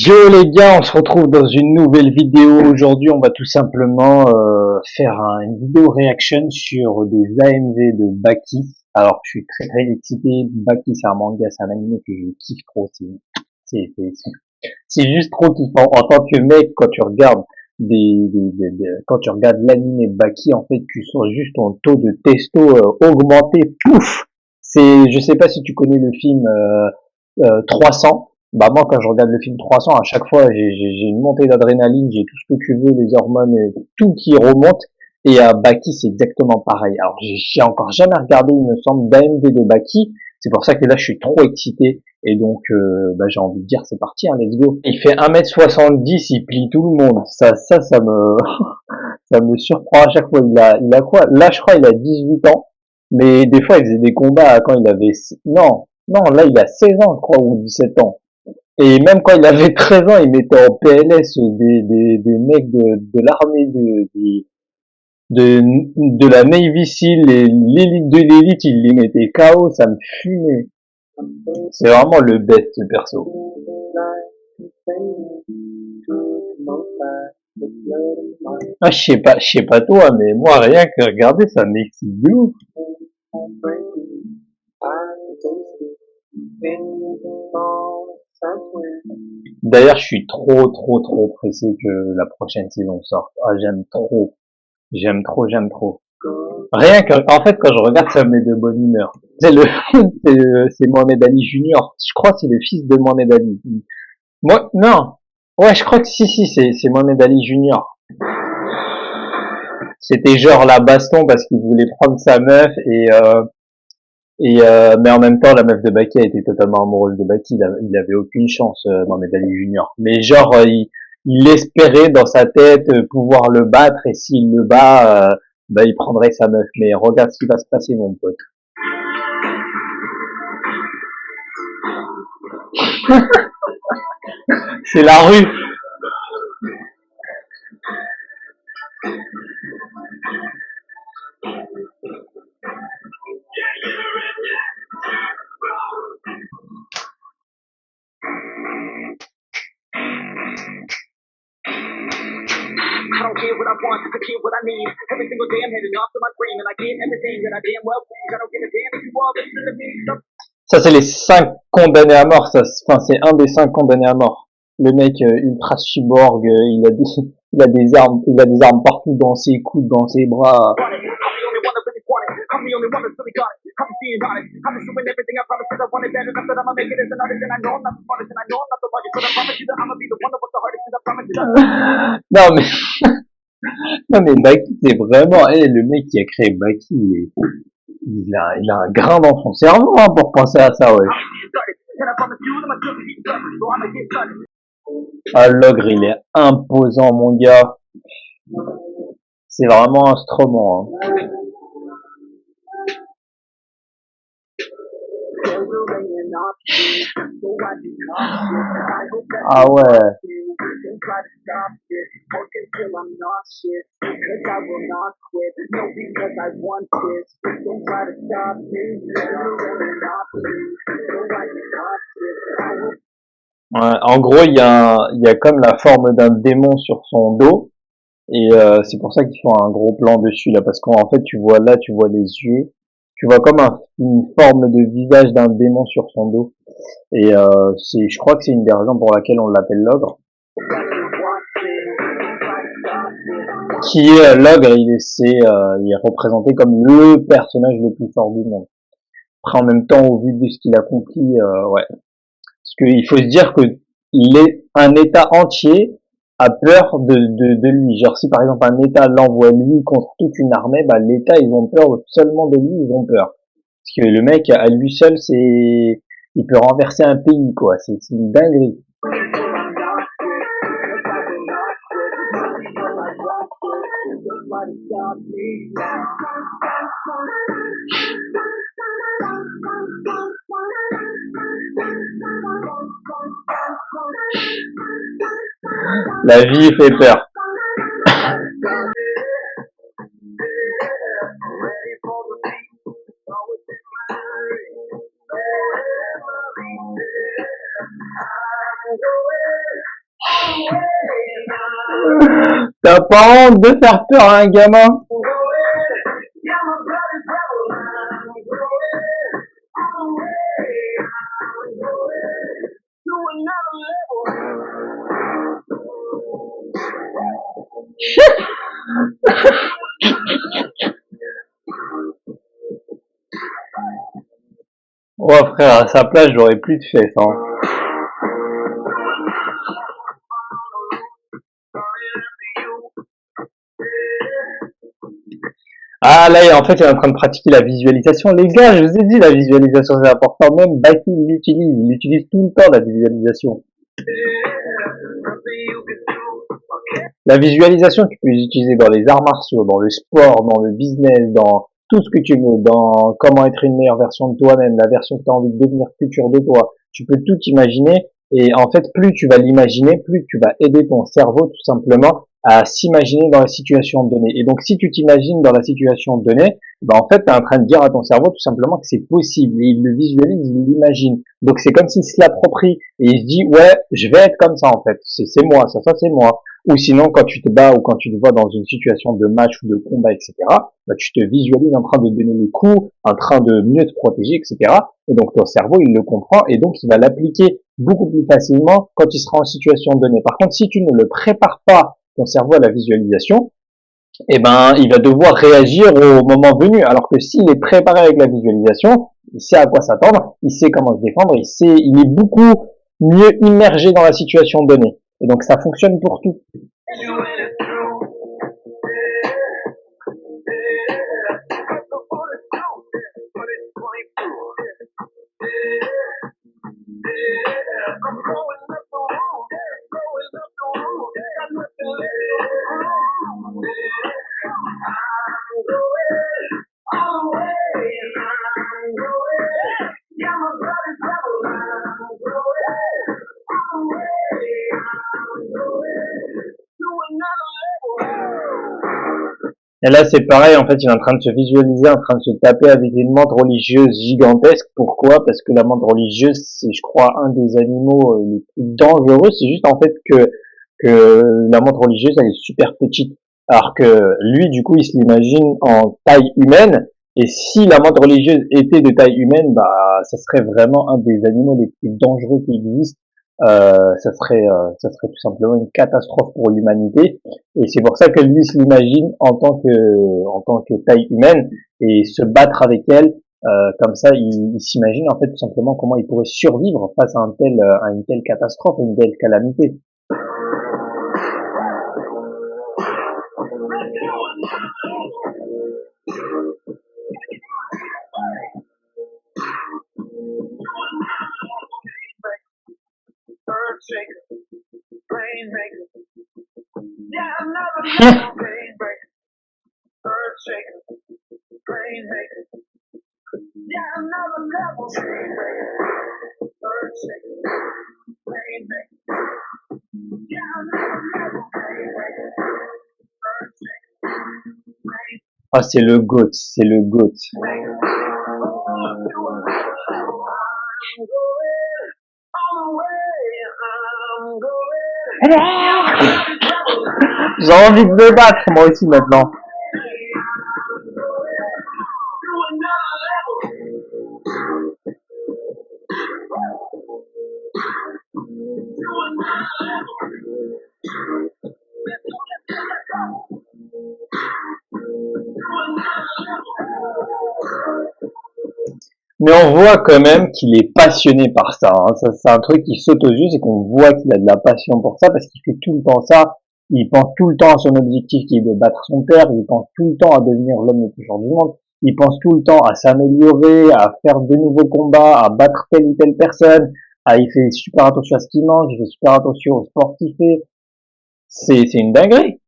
Yo les gars, on se retrouve dans une nouvelle vidéo. Aujourd'hui, on va tout simplement faire une vidéo réaction sur des AMV de Baki. Alors, je suis très très excité. Baki, c'est un manga, c'est un anime que je kiffe trop. C'est juste trop kiffant. En tant que mec, quand tu regardes quand tu regardes l'anime Baki, en fait, tu sens juste ton taux de testo augmenter. Pouf! Je sais pas si tu connais le film 300. Bah moi quand je regarde le film 300, à chaque fois j'ai une montée d'adrénaline, j'ai tout ce que tu veux, les hormones, tout qui remonte. Et à Baki c'est exactement pareil. Alors j'ai encore jamais regardé, il me semble, d'AMV de Baki. C'est pour ça que là je suis trop excité. Et donc bah, j'ai envie de dire c'est parti, hein, let's go. Il fait 1m70, il plie tout le monde. Ça me ça me surprend à chaque fois. Il a quoi? Là je crois il a 18 ans. Mais des fois il faisait des combats quand il avait non, là il a 16 ans je crois ou 17 ans. Et même quand il avait 13 ans, il mettait en PLS des mecs de l'armée de la Navy Seal et l'élite de l'élite, il les mettait KO, ça me fumait. C'est vraiment le best, ce perso. Ah, je sais pas toi, mais moi, rien que regarder, ça m'excite de ouf. D'ailleurs, je suis trop pressé que la prochaine saison sorte. Ah, j'aime trop. Rien que, en fait, quand je regarde, ça me met de bonne humeur. C'est le, c'est Mohamed Ali Junior. Je crois que c'est le fils de Mohamed Ali. Moi, non. Ouais, je crois que si, c'est Mohamed Ali Junior. C'était genre la baston parce qu'il voulait prendre sa meuf mais en même temps, la meuf de Baki a été totalement amoureuse de Baki. Il avait aucune chance, Mohamed Ali Junior. Mais genre, il espérait dans sa tête pouvoir le battre et s'il le bat, bah, il prendrait sa meuf. Mais regarde ce qui va se passer, mon pote. C'est la rue. I don't care what I want, I care what I need. Every single day I'm heading off to my dream and I get everything that I damn well please. I don't give a damn if you all listen to me. Ça, c'est les 5 condamnés à mort. Enfin, c'est un des 5 condamnés à mort. Le mec ultra cyborg, il a des armes partout dans ses coudes, dans ses bras. Non mais non mais Baki c'est vraiment le mec qui a créé Baki, il a un grain dans son cerveau hein, pour penser à ça ouais. Ah l'ogre il est imposant mon gars. C'est vraiment un Stroman. Hein. Ah ouais. Ouais, en gros, il y a comme la forme d'un démon sur son dos. Et c'est pour ça qu'ils font un gros plan dessus là, parce qu'en fait tu vois là, tu vois les yeux, tu vois comme une forme de visage d'un démon sur son dos. Et je crois que c'est une des raisons pour laquelle on l'appelle l'ogre. Qui est l'ogre, il est représenté comme le personnage le plus fort du monde. Après en même temps, au vu de ce qu'il accomplit, ouais, parce qu'il faut se dire que un État entier a peur de lui. Genre si par exemple un État l'envoie lui contre toute une armée, bah l'État ils ont peur seulement de lui, ils ont peur. Parce que le mec à lui seul il peut renverser un pays quoi. C'est une dinguerie. La vie fait peur. T'as pas honte de faire peur à un gamin? Ouais frère, à sa place j'aurais plus de fesses hein. Ah là en fait il est en train de pratiquer la visualisation. Les gars, je vous ai dit la visualisation c'est important. Même Baki il utilise tout le temps la visualisation. La visualisation, tu peux l'utiliser dans les arts martiaux, dans le sport, dans le business, dans tout ce que tu veux, dans comment être une meilleure version de toi-même, la version que tu as envie de devenir future de toi. Tu peux tout imaginer et en fait, plus tu vas l'imaginer, plus tu vas aider ton cerveau tout simplement à s'imaginer dans la situation donnée. Et donc, si tu t'imagines dans la situation donnée, ben en fait, tu es en train de dire à ton cerveau tout simplement que c'est possible. Et il le visualise, il l'imagine. Donc, c'est comme s'il se l'approprie et il se dit, ouais, je vais être comme ça en fait. C'est moi, ça c'est moi. Ou sinon, quand tu te bats ou quand tu te vois dans une situation de match ou de combat, etc., bah, tu te visualises en train de donner les coups, en train de mieux te protéger, etc. Et donc, ton cerveau, il le comprend et donc, il va l'appliquer beaucoup plus facilement quand il sera en situation donnée. Par contre, si tu ne le prépares pas, ton cerveau à la visualisation, eh ben, il va devoir réagir au moment venu. Alors que s'il est préparé avec la visualisation, il sait à quoi s'attendre, il sait comment se défendre, il est beaucoup mieux immergé dans la situation donnée. Et donc, ça fonctionne pour tout. Et là, c'est pareil, en fait, il est en train de se visualiser, en train de se taper avec une menthe religieuse gigantesque. Pourquoi? Parce que la menthe religieuse, c'est, je crois, un des animaux les plus dangereux. C'est juste, en fait, que la menthe religieuse, elle est super petite. Alors que lui, du coup, il se l'imagine en taille humaine. Et si la menthe religieuse était de taille humaine, bah, ça serait vraiment un des animaux les plus dangereux qui existent. Ça serait tout simplement une catastrophe pour l'humanité. Et c'est pour ça que lui se l'imagine en tant que taille humaine et se battre avec elle. Comme ça, il s'imagine en fait tout simplement comment il pourrait survivre face à une telle catastrophe, à une telle calamité. Ah, c'est le GOAT, c'est le GOAT. J'ai envie de me battre moi aussi maintenant. Mais on voit quand même qu'il est passionné par ça, hein. Ça c'est un truc qui saute aux yeux, c'est qu'on voit qu'il a de la passion pour ça parce qu'il fait tout le temps ça. Il pense tout le temps à son objectif qui est de battre son père. Il pense tout le temps à devenir l'homme le plus fort du monde. Il pense tout le temps à s'améliorer, à faire de nouveaux combats, à battre telle ou telle personne. Ah, il fait super attention à ce qu'il mange, il fait super attention au sport qu'il fait. C'est une dinguerie.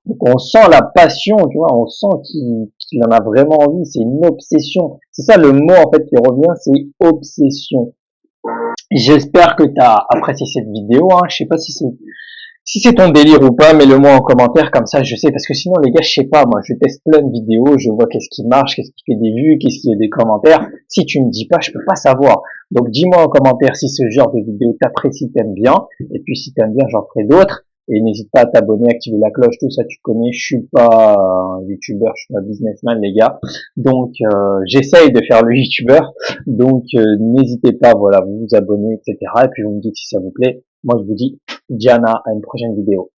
Donc on sent la passion, tu vois, on sent qu'il en a vraiment envie, c'est une obsession. C'est ça le mot en fait qui revient, c'est obsession. J'espère que tu as apprécié cette vidéo, hein. Je sais pas Si c'est ton délire ou pas, mets-le moi en commentaire, comme ça je sais, parce que sinon les gars, je sais pas, moi je teste plein de vidéos, je vois qu'est-ce qui marche, qu'est-ce qui fait des vues, qu'est-ce qui a des commentaires. Si tu me dis pas, je peux pas savoir. Donc dis-moi en commentaire si ce genre de vidéo t'apprécie, t'aimes bien, et puis si t'aimes bien, j'en ferai d'autres. Et n'hésite pas à t'abonner, activer la cloche, tout ça tu connais, je suis pas un youtubeur, je suis un businessman les gars. Donc j'essaye de faire le youtubeur, donc n'hésitez pas, voilà, vous vous abonnez, etc. Et puis vous me dites si ça vous plaît. Moi je vous dis Diana, à une prochaine vidéo.